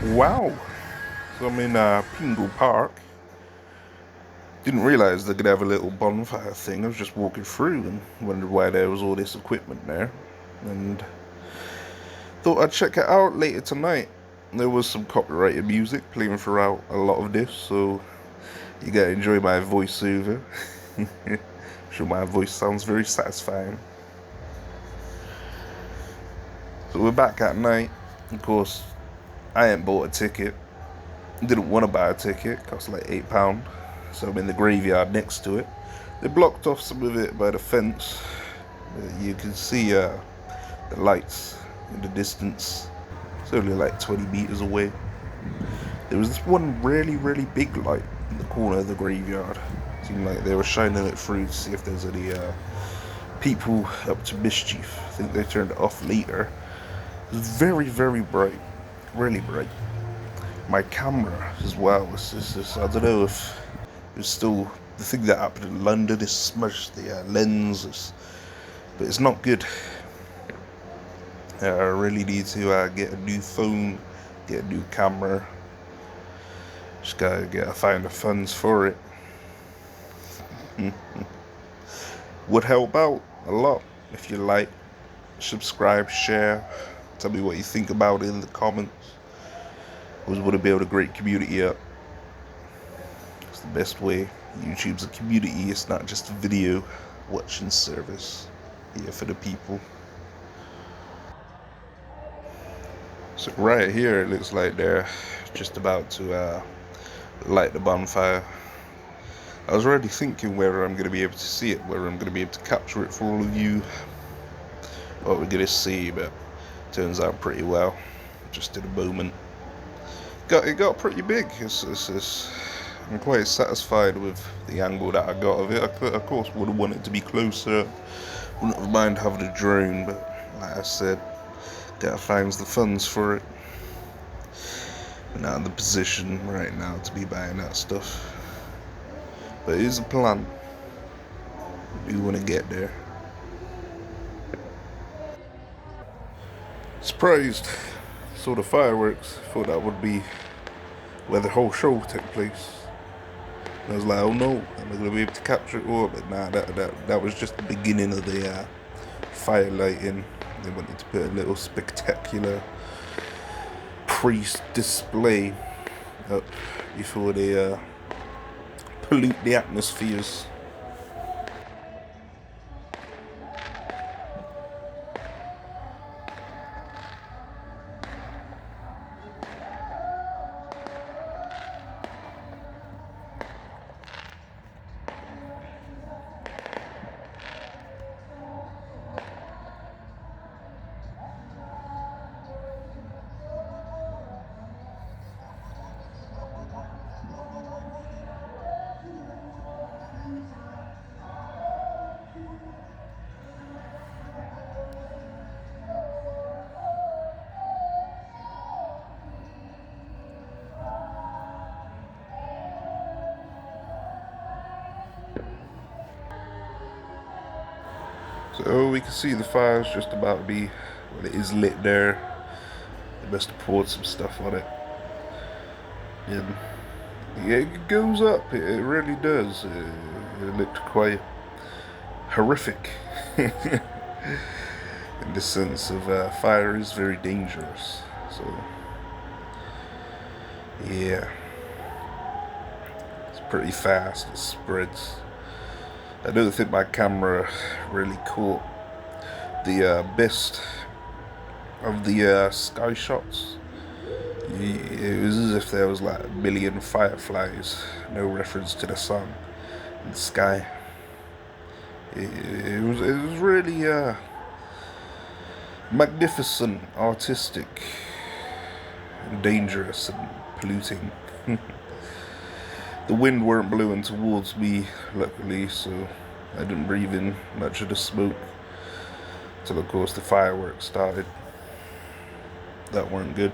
Wow. So I'm in Pingle Park. Didn't realise they could have a little bonfire thing. I was just walking through and wondered why there was all this equipment there. And thought I'd check it out later tonight. There was some copyrighted music playing throughout a lot of this, so you gotta enjoy my voiceover. I'm sure my voice sounds very satisfying. So we're back at night. Of course, I ain't bought a ticket. Didn't want to buy a ticket. Cost like £8. So I'm in the graveyard next to it. They blocked off some of it by the fence. You can see the lights in the distance. It's only like 20 meters away. There was this one really big light in the corner of the graveyard. It seemed like they were shining it through to see if there's any people up to mischief. I think they turned it off later. It was very bright. Really bright. My camera as well. I don't know if it was still the thing that happened in London. Is smudged the lens, but it's not good. I really need to get a new phone, get a new camera. Just gotta find the funds for it. Would help out a lot if you like, subscribe, share. Tell me what you think about it in the comments. Always want to build a great community up. It's the best way. YouTube's a community. It's not just a video watching service. Here for the people. So right here, it looks like they're just about to light the bonfire. I was already thinking whether I'm going to be able to see it, whether I'm going to be able to capture it for all of you, what we're going to see, but turns out pretty well, just in a moment. It got pretty big. I'm quite satisfied with the angle that I got of it. I of course would have wanted it to be closer, wouldn't have mind having a drone, but like I said, gotta find the funds for it. We're not in the position right now to be buying that stuff. But it is a plan. We do want to get there. Surprised. Saw the fireworks. Thought that would be where the whole show took place. And I was like, oh no, I'm not gonna be able to capture it all. But nah, that was just the beginning of the fire lighting. They wanted to put a little spectacular priest display up before they pollute the atmospheres. So we can see the fire's just about to be, well, it is lit there. They must have poured some stuff on it. And yeah, it goes up, it really does. It looked quite horrific. In the sense of fire is very dangerous. So yeah, it's pretty fast, it spreads. I don't think my camera really caught the best of the sky shots. It was as if there was like a million fireflies, no reference to the sun and the sky. It was really magnificent, artistic, and dangerous and polluting. The wind weren't blowing towards me, luckily, so I didn't breathe in much of the smoke. Till of course the fireworks started. That weren't good.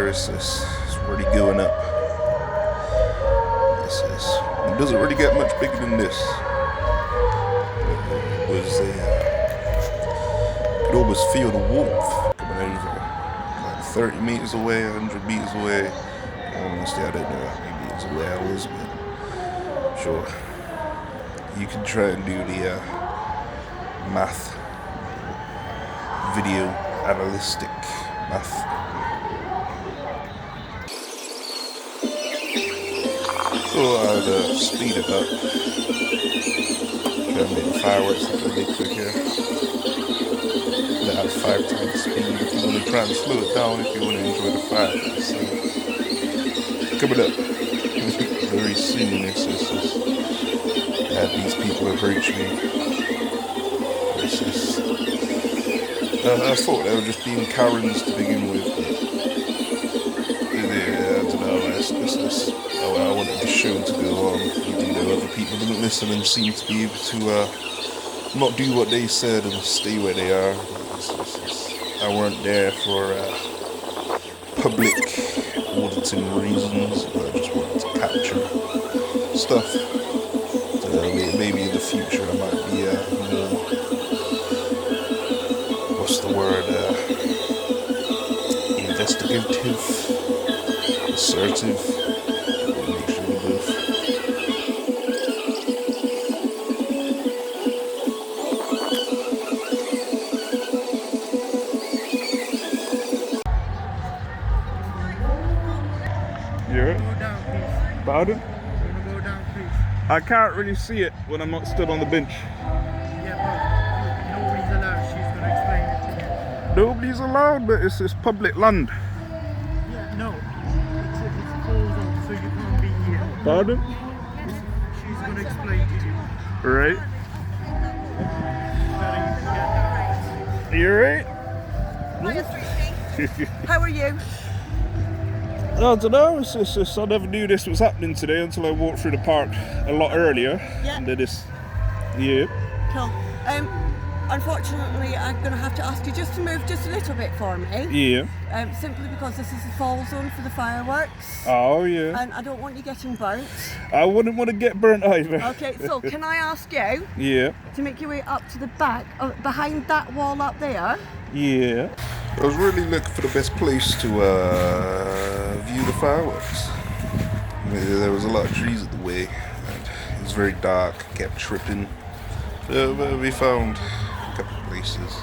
it's really going up. It doesn't really get much bigger than this. It was you could almost feel the warmth coming over, like 30 meters away, 100 meters away. Honestly, I don't know how many meters away I was, but sure, you can try and do the math, video analytic math. So I'd speed it up, try and make the fireworks happen a bit quicker. Let out 5 times speed if you want to try and slow it down, if you want to enjoy the fireworks. So, coming up very soon, it's had these people approach me. I thought they were just being Karens to begin with. I don't know, I wanted the show to go on. Other people didn't listen and seem to be able to not do what they said and stay where they are. I weren't there for public auditing reasons. I just wanted to capture stuff. Maybe in the future I might be more, what's the word, investigative, assertive, mixture of both. Yeah. Go down, please. Pardon? Go down, please. I can't really see it when I'm not stood on the bench. Yeah, but nobody's allowed. She's gonna explain it to you. Nobody's allowed, but it's public land. Yeah, no. It's closed off, so you can't be here. Pardon? She's gonna explain to you. Right. Better you You right? Hiya, sweetie. How are you? I don't know, it's just, I never knew this was happening today until I walked through the park a lot earlier. Yeah. And then yeah. Cool. Unfortunately, I'm going to have to ask you just to move just a little bit for me. Yeah. Simply because this is the fall zone for the fireworks. Oh, yeah. And I don't want you getting burnt. I wouldn't want to get burnt either. Okay, so can I ask you Yeah. to make your way up to the back, behind that wall up there? Yeah. I was really looking for the best place to view the fireworks. There was a lot of trees at the way, and it was very dark, kept tripping. So we found a couple of places.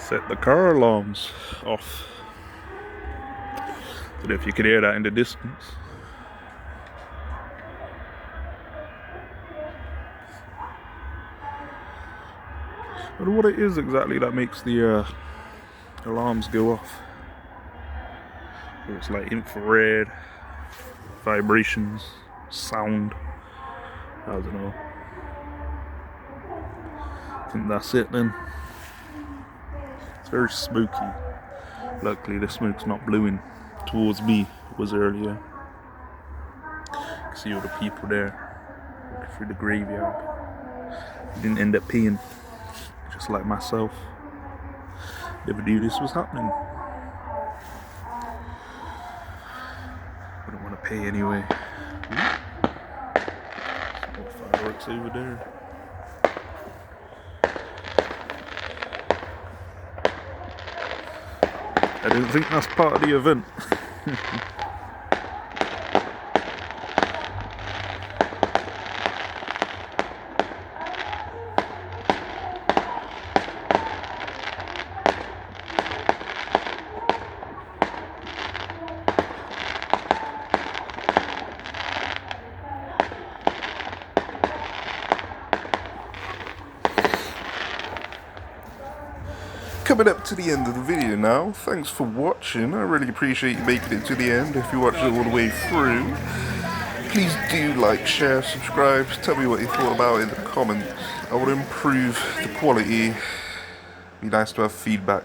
Set the car alarms off. Don't know if you can hear that in the distance. I don't know what it is exactly that makes the alarms go off. It's like infrared, vibrations, sound. I don't know. I think that's it then. It's very smoky. Luckily the smoke's not blowing towards me. It was earlier. You can see all the people there walking through the graveyard. Didn't end up peeing, just like myself. Never knew this was happening. I don't want to pay anyway. Some more fireworks over there. I don't think that's part of the event. Coming up to the end of the video now. Thanks for watching. I really appreciate you making it to the end. If you watched it all the way through, please do like, share, subscribe. Tell me what you thought about it in the comments. I will improve the quality. Be nice to have feedback.